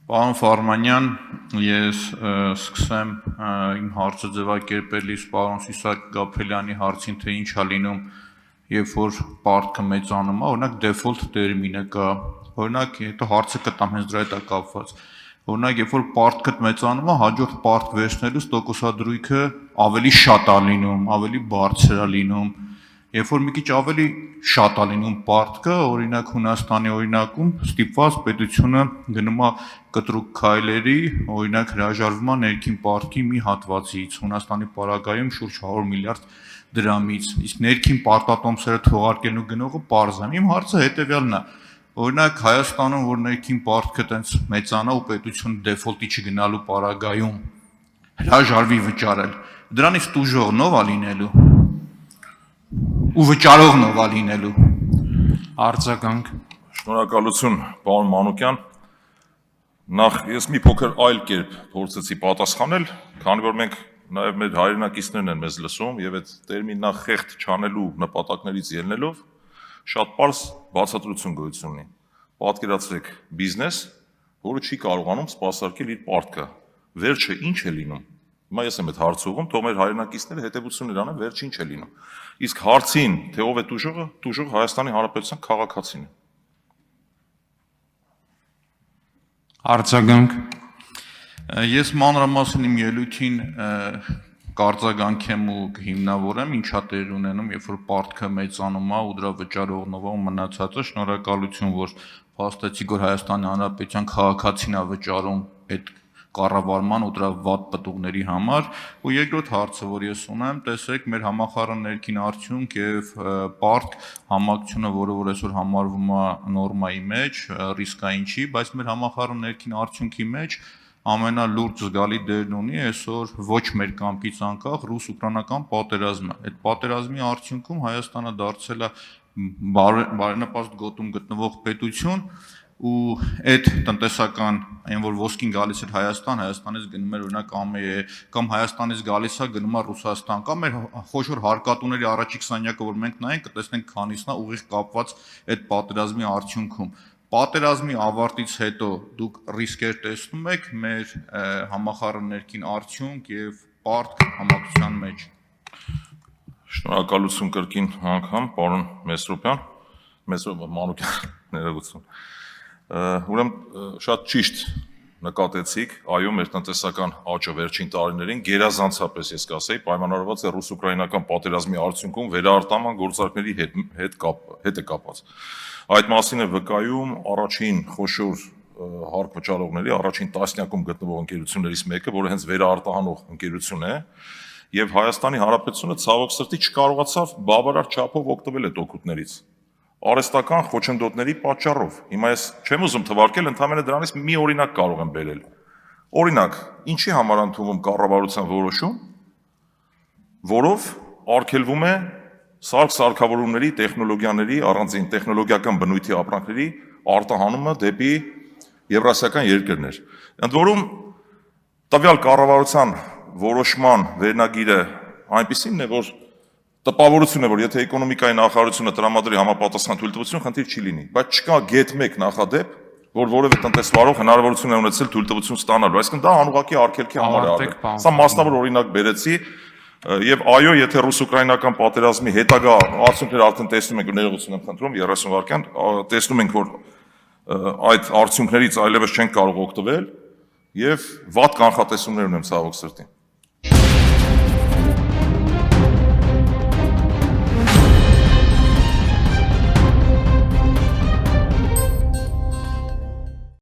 Պարոն Ֆարմանյան, ես սկսեմ իմ հարցը ձևակերպելիս պարոն Սիսակ Գաբրելյանի հարցին, թե ինչ է լինում, երբ որ պարտքը մեծանում է, օրինակ default տերմինը կա, օրինակ հետո հարցը կտամ հենց դրա հետ է կապված, օրինակ երբ որ պարտքդ մեծանում է, հաջորդ պարտք վերցնելուց տոկոսադրույքը ավելի շատ է լինում, ավելի բարձր է լինում, երբ որ մի քիչ ավելի շատ է լինում պարտքը, օրինակ Հունաստանի օրինակում ստիպված պետությունը գնում է կտրուկ քայլերի, օրինակ հրաժարվում է ներքին պարտքի մի հատվածից, Հունաստանի պարագայում շուրջ 100 միլիարդ դրամից, իսկ ներքին պարտատոմսերը թողարկելու գնողը պարզ է։ Իմ հարցը հետևյալն է, օրինակ Հայաստանում, որ ներքին պարտքը տենց մեծանա ու պետությունը դեֆոլտի չգնալու պարագայում հրաժարվի վճարել, դրանից տուժողն ով է լինելու ու վճարողն ով է լինելու։ Արձագանք։ Շնորհակալություն, պարոն Մանուկյան։ Նախ ես մի փոքր այլ կերպ փորձեցի պատասխանել, քանի որ մենք նաև մեր հայրենակիցներն են մեզ լսում եւ այդ տերմինն նախ խեղդ չանելու նպատակներից ելնելով շատ པարզ բացատրություն գոյություն ունի։ Պատկերացրեք բիզնես, որը չի կարողանում սպասարկել իր պարտքը։ Վերջը ինչ է լինում։ Հիմա ես եմ այդ հարցը ուղղում, թող մեր հայրենակիցները հետևություններ անեն, վերջը ինչ է լինում։ Իսկ հարցին, թե ով է տուժողը, տուժողը Հայաստանի Հանրապետության քաղաքացին է։ Արձագանք։ Ես մանրամասն իմ ելույթին կարձագանք եմ ու հիմնավորեմ, ինչա տեղ ունենում, երբ որ պարտքը մեծանում է ու դրա վճարողն ով է ու մնացածը, շնորհակալություն, որ փաստեցիք, որ Հայաստանի Հանրապետության քաղաքացին է վճարում այդ կառավարման ու դրա վատ պտուղների համար, ու երկրորդ հարցը, որ ես ունեմ, տեսեք, մեր համախառն ներքին արդյունք եւ պարտք համակցությունը, որը որ այսօր համարվում է նորմայի մեջ, ռիսկային չի, բայց մեր համախառն ներքին արդյունքի մեջ ամենալուրջ զգալի դերն ունի այսօր ոչ մեր կամքից անկախ ռուս-ուկրաինական պատերազմը։ Այդ պատերազմի արդյունքում Հայաստանը դարձել է բարենպաստ գոտում գտնվող պետություն ու այդ տնտեսական, այն որ ոսկին գալիս էր Հայաստան, Հայաստանից գնում էր օրինակ ԱՄԷ, կամ Հայաստանից գալիս է գնում է Ռուսաստան, կամ մեր խոշոր հարկատուների առաջի 20-յակը, որ մենք նայենք, կտեսնենք քանիսն է ուղիղ կապված այդ պատերազմի արդյունքում։ Պատերազմի ավարտից հետո դուք ռիսկեր տեսնում եք մեր համախառն ներքին արդյունք եւ պարտք համակցության մեջ։ Շնորհակալություն կրկին անգամ, պարոն Մեսրոպյան, Մանուկյան, ներողություն։ Ուրեմն շատ ճիշտ նկատեցիք, այո, մեր տնտեսական աճը վերջին տարիներին գերազանցապես ես կասեի, պայմանավորված է ռուս-ուկրաինական պատերազմի արդյունքում վերարտաման գործարքների հետ է կապված։ Այդ մասին է վկայում առաջին խոշոր հարկ վճարողների, առաջին տասնյակում գտնվող ընկերություններից մեկը, որը հենց վերարտահանող ընկերություն է, եւ Հայաստանի Հանրապետությունը ցավոք սրտի չկարողացավ բավարար չափով օգտվել այդ օգուտներից։ Արհեստական խոչընդոտների պատճառով։ Հիմա ես չեմ ուզում թվարկել, ընդհանրապես դրանից մի օրինակ կարող եմ բերել։ Օրինակ, ինչի համար ընդունվում կառավարության որոշում, որով արգելվում է սարք-սարքավորումների, տեխնոլոգիաների, առանձին տեխնոլոգիական բնույթի ապրանքների արտահանումը դեպի եվրասիական երկրներ։ Ընդ որում, տվյալ կառավարության որոշման վերնագիրը այնպիսին է, որ տպավորություն է, որ եթե էկոնոմիկայի նախարարությունը տրամադրի համապատասխան թույլտվություն, խնդիր չի լինի, բայց չկա գեթ մեկ նախադեպ, որ որևէ տնտեսվարող հնարավորություն է ունեցել թույլտվություն ստանալու, այսինքն դա անուղղակի արգելքի համար է արվել։ Սա մասնավոր օրինակ բերեցի, եւ այո, եթե ռուս-ուկրաինական պատերազմի հետագա արդյունքները արդեն տեսնում ենք, ներողություն եմ խնդրում, 30 վայրկյան, տեսնում ենք, որ այդ արդյունքներից այլևս չենք կարող օգտվել եւ վատ կանխատեսումներ ունեմ ցավոք սրտի։